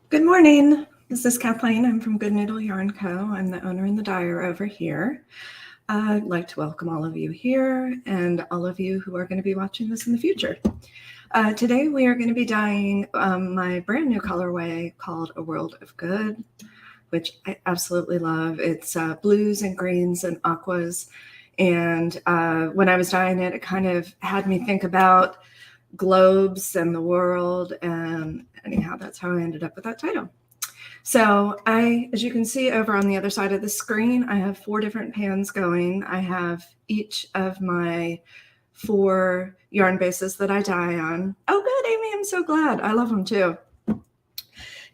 Good morning. This is Kathleen. I'm from Good Noodle Yarn Co. I'm the owner and the dyer over here. I'd like to welcome all of you here and all of you who are going to be watching this in the future. Today we are going to be dyeing my brand new colorway called A World of Good, which I absolutely love. It's blues and greens and aquas. And when I was dyeing it, it kind of had me think about globes and the world, and anyhow, that's how I ended up with that title. So as you can see over on the other side of the screen, I have 4 different pans going. I have each of my 4 yarn bases that I dye on. Oh, good, Amy, I'm so glad. I love them too.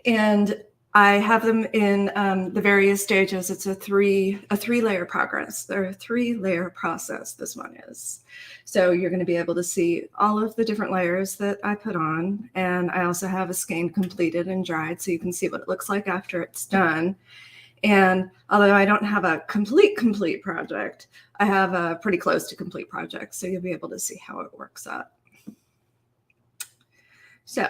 And I have them in the various stages. It's a three-layer progress. They're a 3-layer process, this one is. So you're going to be able to see all of the different layers that I put on. And I also have a skein completed and dried, so you can see what it looks like after it's done. And although I don't have a complete project, I have a pretty close to complete project, so you'll be able to see how it works out. So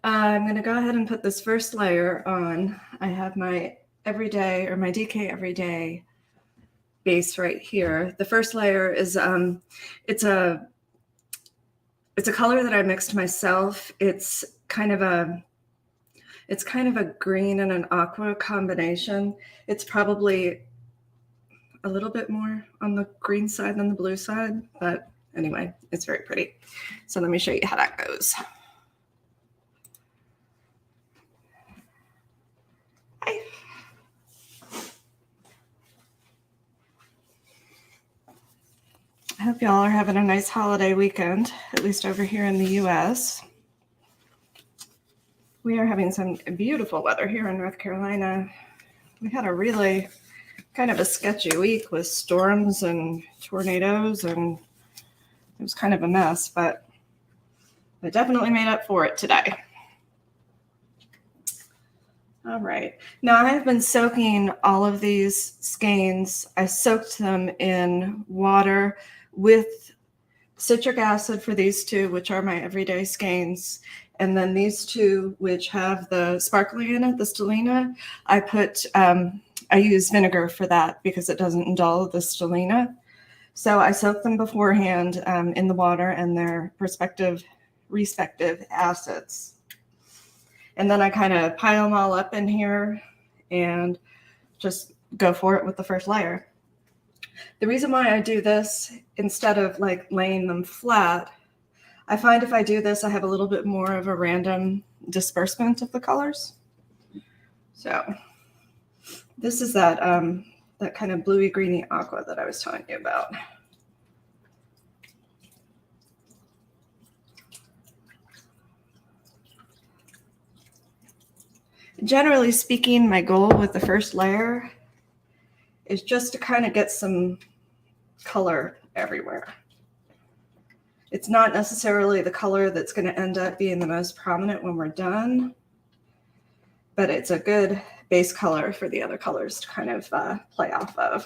I'm going to go ahead and put this first layer on. I have my everyday, or my DK everyday base right here. The first layer is it's a color that I mixed myself. It's kind of a green and an aqua combination. It's probably a little bit more on the green side than the blue side, but anyway, it's very pretty. So let me show you how that goes. I hope y'all are having a nice holiday weekend, at least over here in the US. We are having some beautiful weather here in North Carolina. We had a really kind of a sketchy week with storms and tornadoes, and it was kind of a mess, but I definitely made up for it today. All right, now I have been soaking all of these skeins. I soaked them in water with citric acid for these 2, which are my everyday skeins. And then these 2, which have the sparkling in it, the stellina, I use vinegar for that because it doesn't dull the stellina. So I soak them beforehand in the water and their respective acids. And then I kind of pile them all up in here and just go for it with the first layer. The reason why I do this instead of like laying them flat, I find if I do this, I have a little bit more of a random disbursement of the colors. So this is that kind of bluey greeny aqua that I was telling you about. Generally speaking, my goal with the first layer is just to kind of get some color everywhere. It's not necessarily the color that's going to end up being the most prominent when we're done, but it's a good base color for the other colors to kind of play off of.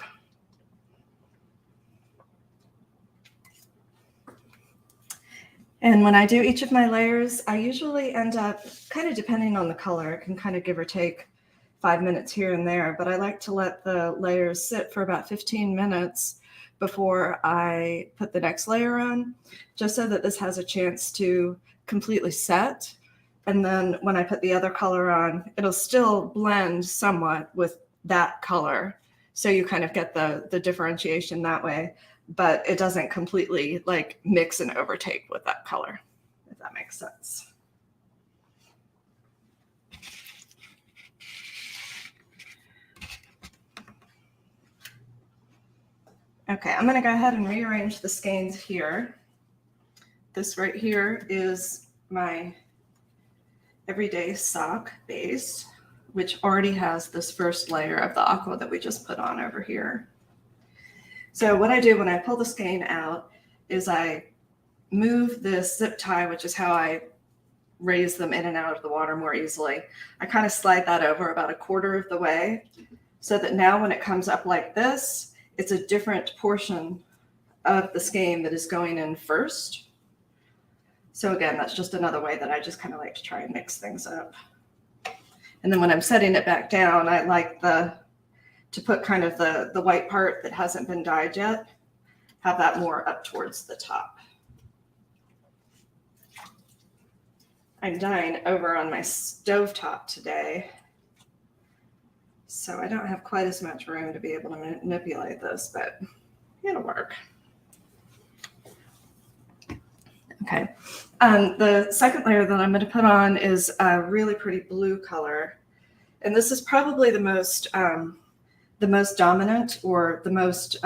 And when I do each of my layers, I usually end up, kind of depending on the color, it can kind of give or take 5 minutes here and there, but I like to let the layers sit for about 15 minutes before I put the next layer on, just so that this has a chance to completely set. And then when I put the other color on, it'll still blend somewhat with that color. So you kind of get the differentiation that way, but it doesn't completely like mix and overtake with that color, if that makes sense. Okay, I'm going to go ahead and rearrange the skeins here. This right here is my everyday sock base, which already has this first layer of the aqua that we just put on over here. So what I do when I pull the skein out is I move this zip tie, which is how I raise them in and out of the water more easily. I kind of slide that over about 1/4 of the way so that now when it comes up like this, it's a different portion of the skein that is going in first. So again, that's just another way that I just kind of like to try and mix things up. And then when I'm setting it back down, I like to put kind of the white part that hasn't been dyed yet, have that more up towards the top. I'm dyeing over on my stovetop today, so I don't have quite as much room to be able to manipulate this, but it'll work. Okay, the second layer that I'm going to put on is a really pretty blue color, and this is probably the most dominant, or the most,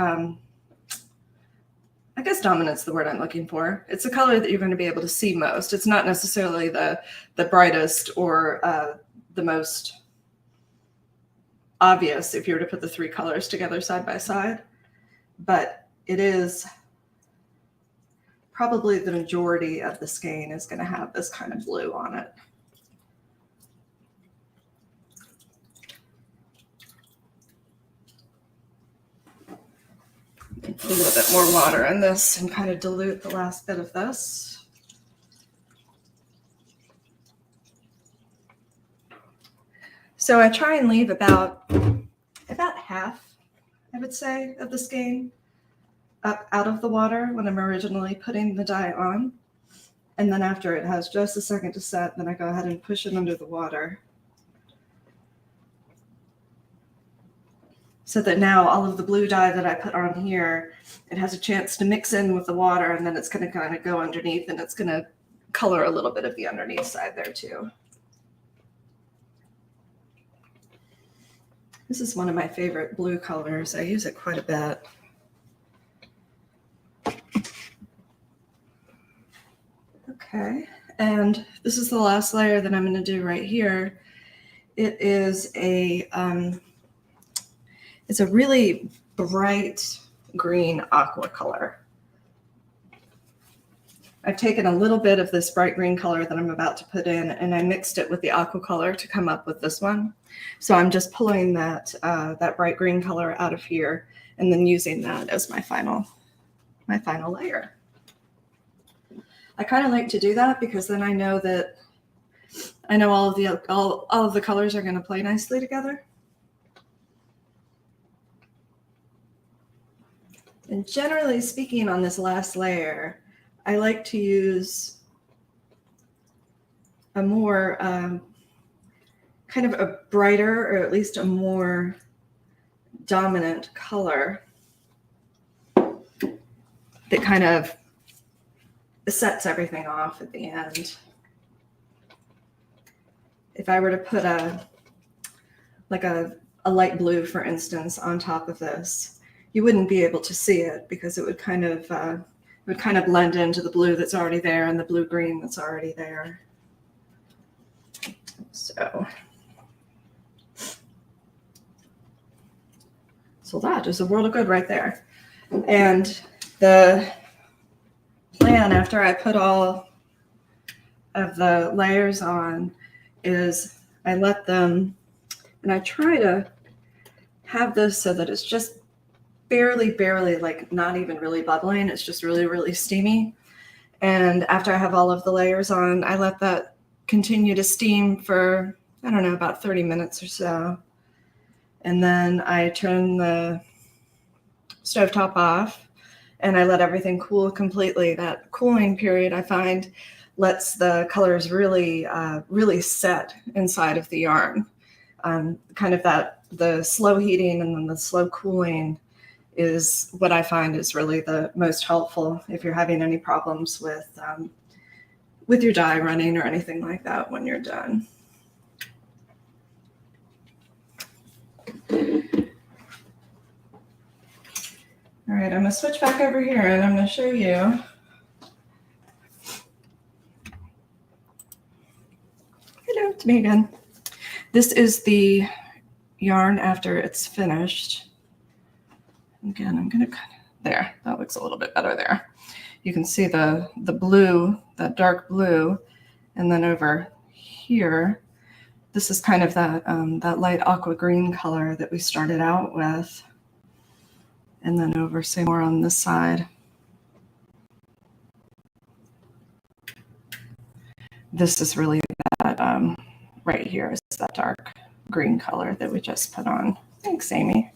I guess dominant's the word I'm looking for. It's a color that you're going to be able to see most. It's not necessarily the brightest or the most obvious if you were to put the three colors together side by side, but it is probably the majority of the skein is going to have this kind of blue on it. Put a little bit more water in this and kind of dilute the last bit of this. So I try and leave about half, I would say, of the skein up out of the water when I'm originally putting the dye on. And then after it has just a second to set, then I go ahead and push it under the water, so that now all of the blue dye that I put on here, it has a chance to mix in with the water, and then it's going to kind of go underneath, and it's going to color a little bit of the underneath side there too. This is one of my favorite blue colors. I use it quite a bit. Okay, and this is the last layer that I'm going to do right here. It is it's a really bright green aqua color. I've taken a little bit of this bright green color that I'm about to put in, and I mixed it with the aqua color to come up with this one. So I'm just pulling that bright green color out of here and then using that as my final layer. I kind of like to do that because then I know that all of the colors are going to play nicely together. And generally speaking, on this last layer, I like to use a more kind of a brighter, or at least a more dominant color that kind of sets everything off at the end. If I were to put a light blue, for instance, on top of this, you wouldn't be able to see it because it would kind of blend into the blue that's already there and the blue green that's already there. So that is a world of good right there. And the plan after I put all of the layers on is I let them, and I try to have this so that it's just barely, like not even really bubbling. It's just really, really steamy. And after I have all of the layers on, I let that continue to steam for, I don't know, about 30 minutes or so. And then I turn the stovetop off and I let everything cool completely. That cooling period, I find, lets the colors really, really set inside of the yarn. Kind of the slow heating and then the slow cooling is what I find is really the most helpful if you're having any problems with your dye running or anything like that when you're done. All right, I'm going to switch back over here and I'm going to show you hello, it's me again. This is the yarn after it's finished. Again, I'm going to kind of, there, that looks a little bit better there. You can see the blue, that dark blue, and then over here, this is kind of that light aqua green color that we started out with. And then over, say, more on this side. This is really that right here is that dark green color that we just put on. Thanks, Amy.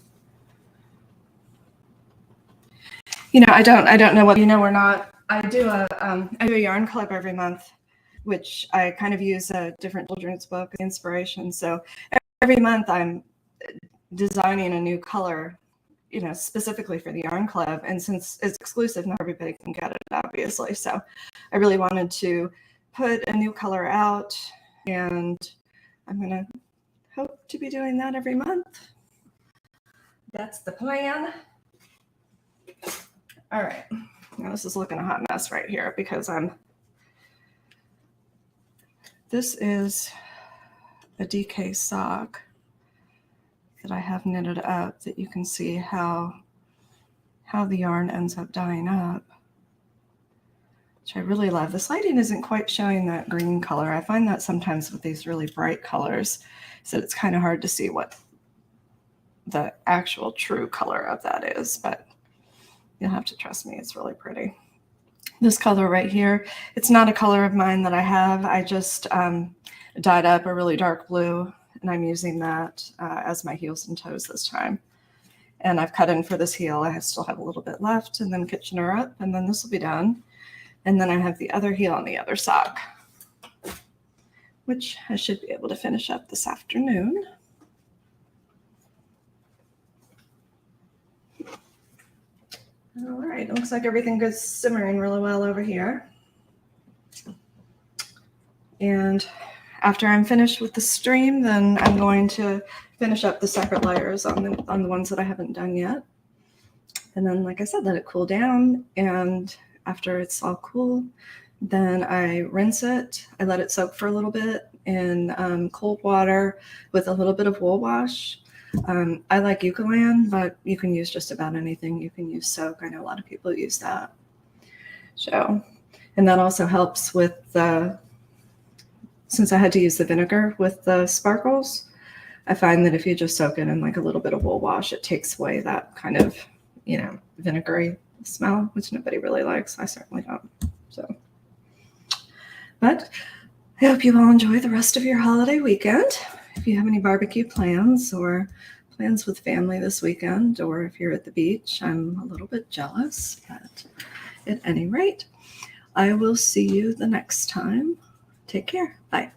You know, I don't know what, you know, we're not, I do a yarn club every month, which I kind of use a different children's book inspiration. So every month I'm designing a new color, you know, specifically for the yarn club. And since it's exclusive, not everybody can get it, obviously. So I really wanted to put a new color out, and I'm going to hope to be doing that every month. That's the plan. All right. Now this is looking a hot mess right here because this is a DK sock that I have knitted up that you can see how the yarn ends up dyeing up, which I really love. This lighting isn't quite showing that green color. I find that sometimes with these really bright colors, so it's kind of hard to see what the actual true color of that is, but you'll have to trust me, it's really pretty. This color right here, it's not a color of mine that I have. I just dyed up a really dark blue, and I'm using that as my heels and toes this time. And I've cut in for this heel. I still have a little bit left, and then Kitchener up, and then this will be done. And then I have the other heel on the other sock, which I should be able to finish up this afternoon. All right, it looks like everything goes simmering really well over here. And after I'm finished with the stream, then I'm going to finish up the separate layers on the ones that I haven't done yet. And then, like I said, let it cool down. And after it's all cool, then I rinse it. I let it soak for a little bit in cold water with a little bit of wool wash. I like Eucalan, but you can use just about anything. You can use soak. I know a lot of people use that. So, and that also helps with since I had to use the vinegar with the sparkles, I find that if you just soak it in like a little bit of wool wash, it takes away that kind of, you know, vinegary smell, which nobody really likes. I certainly don't. So, but I hope you all enjoy the rest of your holiday weekend. If you have any barbecue plans or plans with family this weekend, or if you're at the beach, I'm a little bit jealous, but at any rate, I will see you the next time. Take care. Bye.